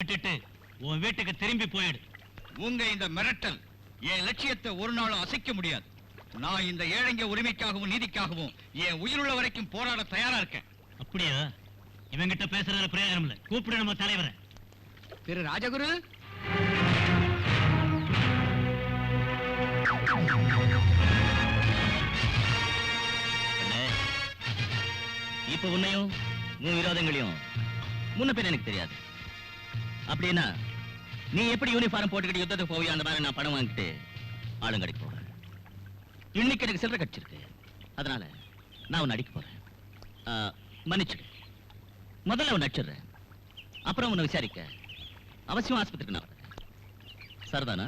விட்டுட்டு உன் வீட்டுக்கு திரும்பி போயிடு. உங்க இந்த மிரட்டல் என் லட்சியத்தை ஒரு நாளும் அசைக்க முடியாது. நான் இந்த ஏழைங்க உரிமைக்காகவும் நீதிக்காகவும் என் உயிருள்ள வரைக்கும் போராட தயாரா இருக்கேன். அப்படியா? இவங்கிட்ட பேசுறதுல பிரயோஜனம் இல்லை. கூப்பிடு நம்ம தலைவரை. திரு ராஜகுரு, இப்ப உன்னையும் உன் விரோதங்களையும் முன்ன பேர் எனக்கு தெரியாது. அப்படின்னா நீ எப்படி யூனிஃபார்ம் போட்டுக்கிட்டு யுத்தத்துக்கு போவியா அந்த மாதிரி நான் பணம் வாங்கிட்டு ஆளுங்கடைக்கு போறேன். இன்னைக்கு எனக்கு சில்லறை கிடைச்சிருக்கு, அதனால நான் உன்னை அடிக்க போறேன். மன்னிச்சுடு. முதல்ல உன்னை அடிச்சிடுறேன், அப்புறம் உன்னை விசாரிக்க அவசியம் ஆஸ்பத்திரிக்கு நான் வரேன். சரிதானா?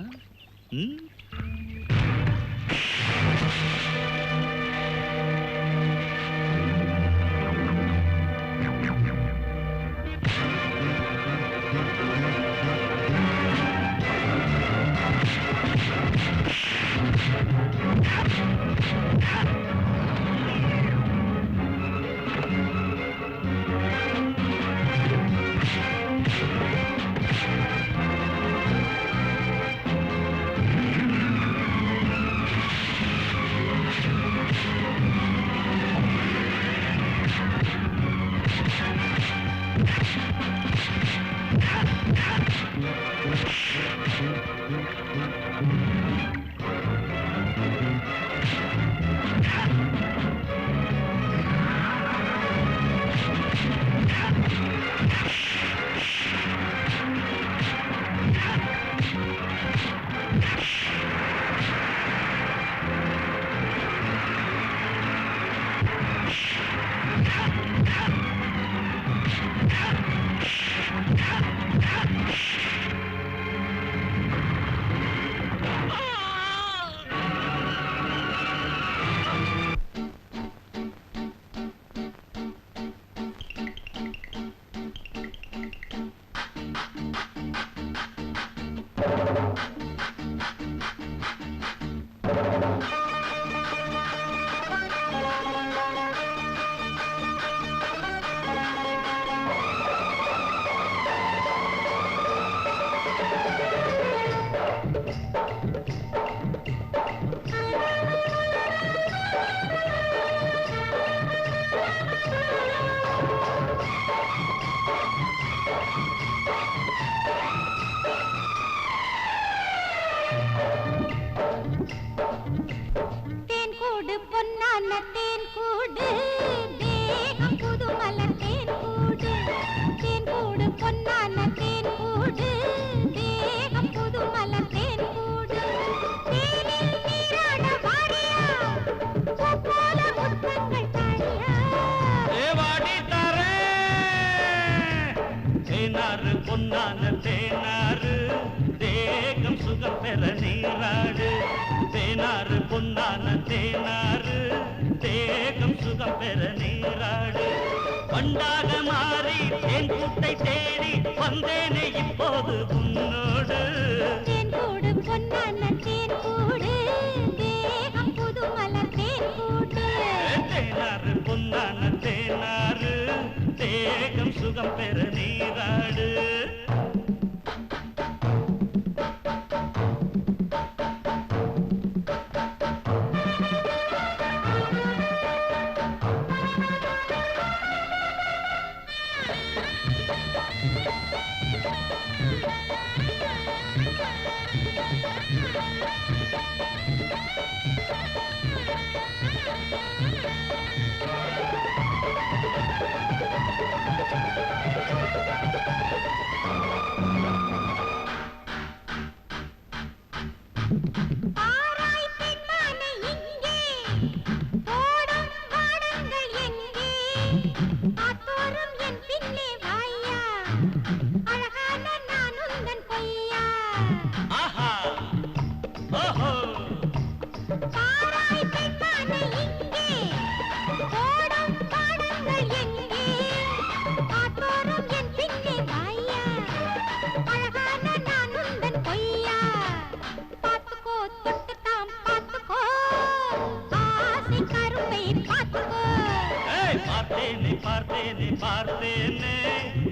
பார்த்தேனே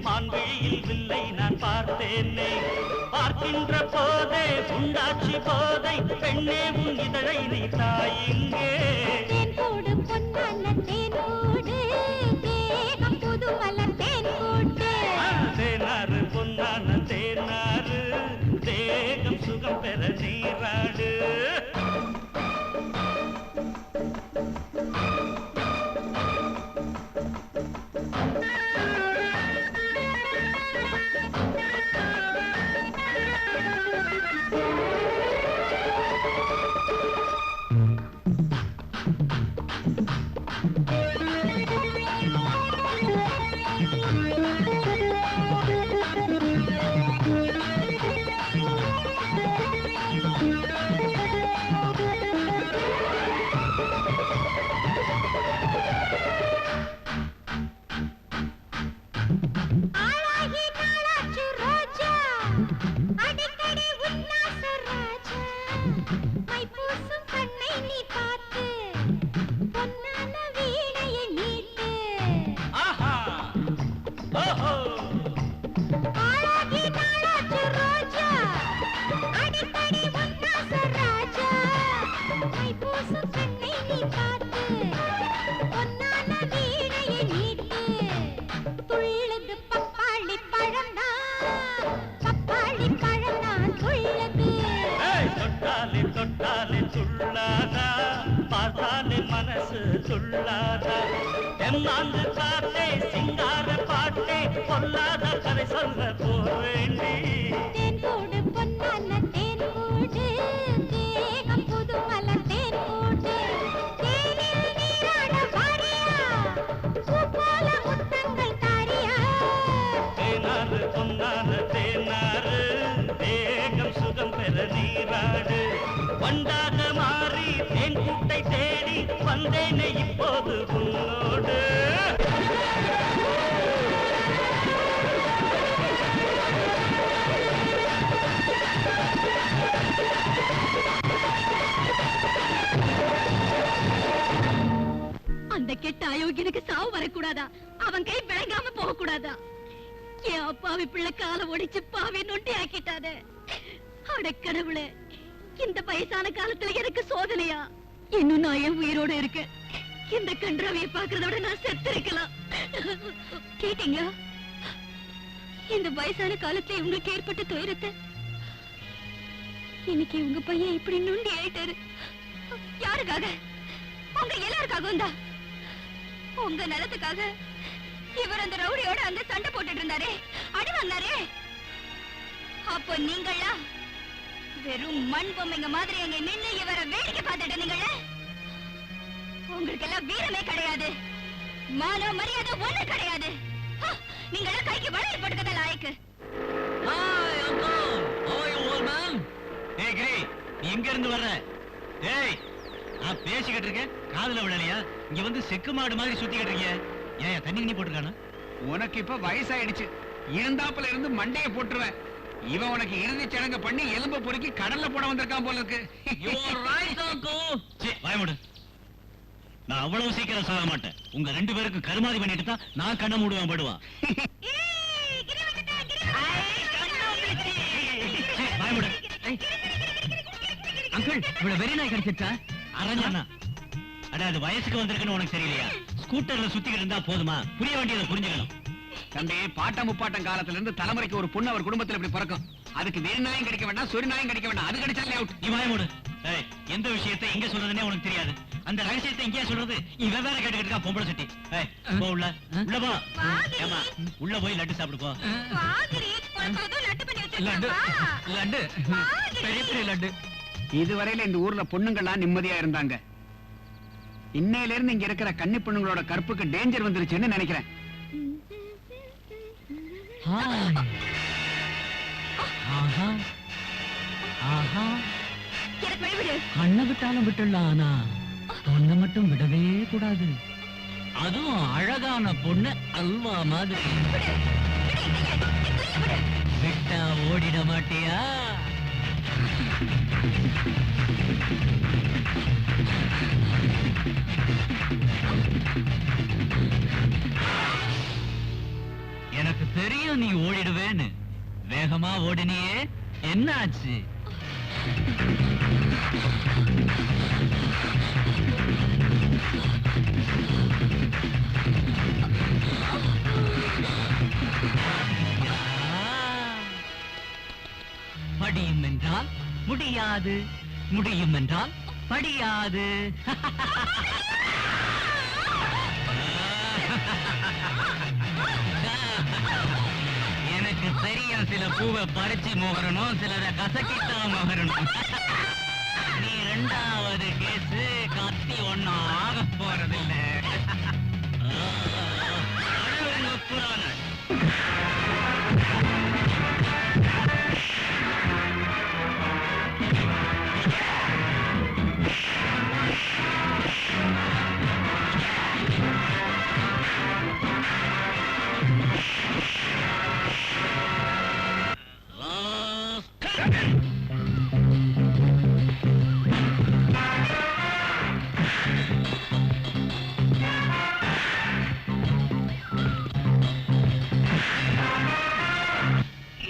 மான்விழியில் வில்லை நான் பார்த்தேனே பார்க்கின்ற போதே உண்டாட்சி போதை பெண்ணே உன் இதழை நீ தாயிங்கே தேன்கூடு பொன்னான தேனோடு தேகம் புது மலர் தேன்கூடு தேனாறு பொன்னான தேனாறு தேகம் சுகம் பெற நீராடு ஆளாகி நாளாச்சு ரோஜா அடிக்கடி உன்னாச ராஜா மைப்பூசும் கண்ணை நீ பார்த்து பொன்னான வீணையை மீட்டு ஆஹா ஓஹோ ஆளாகி நாளாச்சு ரோஜா அடிக்கடி உன்னாச ராஜா மைப்பூசும் கண்ணை நீ பார்த்து பொன்னான வீணையை மீட்டு துள்ளது பப்பாளி பழம்தான் துள்ளது தொட்டாலே துள்ளாதா பார்த்தாலே மனசு துள்ளாதா எம்மாந்து காத்தே சிங்கார பாட்டே பொல்லாத கதை சொல்ல போவேண்டி தேன்கூடு பொன்னான தேன்கூடு தேகம் புது மலர் தேன்கூடு தேனில் நீராட வாரியா பூ போல முத்தங்கள் தாரியா தேனாறு பொன்னான தேனாறு தேகம் சுகம் பெற நீராடு வண்டாக மாறி தேன் கூட்டை தேடி வந்தேனே இப்போது உன்னோடு அந்த கெட்ட அயோக்கியனுக்கு சாவு வரக்கூடாதா அவன் கை விளங்காம போக கூடாதா என் அப்பாவி பிள்ளை காலை ஒடிச்சு பாவி நொண்டி ஆக்கிட்டாதே அடக்கடவுளே இந்த வயசான காலத்துல எனக்கு சோதனையா இன்னும் நான் என் உயிரோட இருக்கேன் இந்த கன்றாவியை பாக்குறத விட நான் செத்து இருக்கலாம் கேட்டீங்களா இந்த வயசான காலத்துல உங்களுக்கு ஏற்பட்ட துயரத்தை இன்னைக்கு உங்க பையன் இப்படி நொண்டி ஆயிட்டாரு யாருக்காக உங்க எல்லாருக்காகவும் தான் உங்க நலத்துக்காக இவர் அந்த ரவுடியோட அந்த சண்டை போட்டுட்டு இருந்தாரே அடி வந்தாரே அப்போ நீங்களா வெறும் மண் பொம்மைங்க மாதிரி அங்க நின்னு இவரை வேடிக்கை பார்த்துட்டு இருந்தீங்கள உங்களுக்கு எல்லாம் வீரமே கிடையாது மானோ மரியாதை ஒண்ணு கிடையாது நீங்களா கைக்கு வளையல் போட்டுக்கத லாயக்கு hi uncle how are you old man ஏய் கிரி நீ எங்க இருந்து வர்ற ஏய் நான் பேசிக்கிட்டு இருக்கேன் காதுல விழலையா இங்க வந்து செக்கு மாடு மாதிரி சுத்திக்கிட்டு இருக்கீங்க ஏன் தண்ணி கிண்ணி போட்டுருக்கானா உனக்கு இப்ப வயசாயிடுச்சு இருந்தாப்புல இருந்து மண்டைய போட்டுருவேன் இவன் உனக்கு இறுதி சடங்க பண்ணி எலும்ப பொறுக்கி கடல்ல போட வந்திருக்கான் போல இருக்கு யூ ஆர் ரைட் அங்கிள் சே வாயமுடு நான் அவ்வளவு சீக்கிரம் சாக மாட்டேன் உங்க ரெண்டு பேருக்கு கருமாதி பண்ணிட்டு தான் நான் கண்ணை மூடுவேன் படுவான் வாயமுடு அங்கிள் இவ்வளவு வெரி நாய் கிடைச்சிட்டா அரஞ்சண்ணா அட அது வயசுக்கு வந்திருக்குன்னு உனக்கு தெரியலையா ஸ்கூட்டர்ல சுத்திக்கிட்டு இருந்தா போதுமா புரிய வேண்டியதை புரிஞ்சுக்கணும் தம்பி பாட்டம் முப்பாட்டம் காலத்துல இருந்து தலைமுறைக்கு ஒரு பொண்ணு அவர் குடும்பத்துல இப்படி பிறக்கும் அதுக்கு வெறி நாயும் கிடைக்க வேண்டாம் சொறி நாயும் கிடைக்க வேண்டாம் அது கிடைச்சாலே அவுட் நீ வாயமுடு ஏய் எந்த விஷயத்தை எங்க சொல்றதுன்னே உனக்கு தெரியாது அந்த ரகசியத்தை எங்கேயா சொல்றது இவன் வேற கேட்டுக்கிட்டு இருக்கா பொம்பளை சட்டி ஏய் போ உள்ள உள்ள போ ஏமா உள்ள போய் லட்டு சாப்பிடு போ லட்டு பெரிய பெரிய லட்டு இதுவரையில இந்த ஊர்ல பொண்ணுங்கள்லாம் நிம்மதியா இருந்தாங்க இன்னையில இருந்து இங்க இருக்கிற கன்னி பொண்ணுங்களோட கற்புக்கு டேஞ்சர் வந்துருச்சுன்னு நினைக்கிறேன் ஹாய் ஆஹா ஆஹா எனக்கு வழிவிடு கண்ணை விட்டாலும் விட்டுடலாம் ஆனா பொண்ணை மட்டும் விடவே கூடாது அதுவும் அழகான பொண்ணு அல்வா மாதிரி விட்டா ஓடிட மாட்டியா எனக்கு தெரியும் நீ ஓடிடுவேன்னு. வேகமா ஓடினியே, என்ன ஆச்சு? படியும் என்றால் முடியாது, முடியும் என்றால் படியாது. எனக்கு தெரியும், சில பூவை பறிச்சு முகரணும், சிலரை கசக்கித்தான் முகரணும். நீ ரெண்டாவது கேஸ் கத்தி ஒன்னும் ஆக போறதில்ல.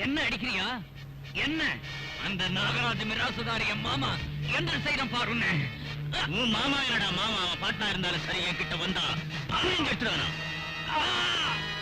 என்ன அடிக்கிறியா? என்ன அந்த நாகராஜ மிராசுதாரி என் மாமா என்ன செய்யணும் பாருன்னு. உன் மாமா என்னடா மாமா, அவன் பாட்டா இருந்தாலும் சரி, என்கிட்ட வந்தா அவன் கெட்டுறானா?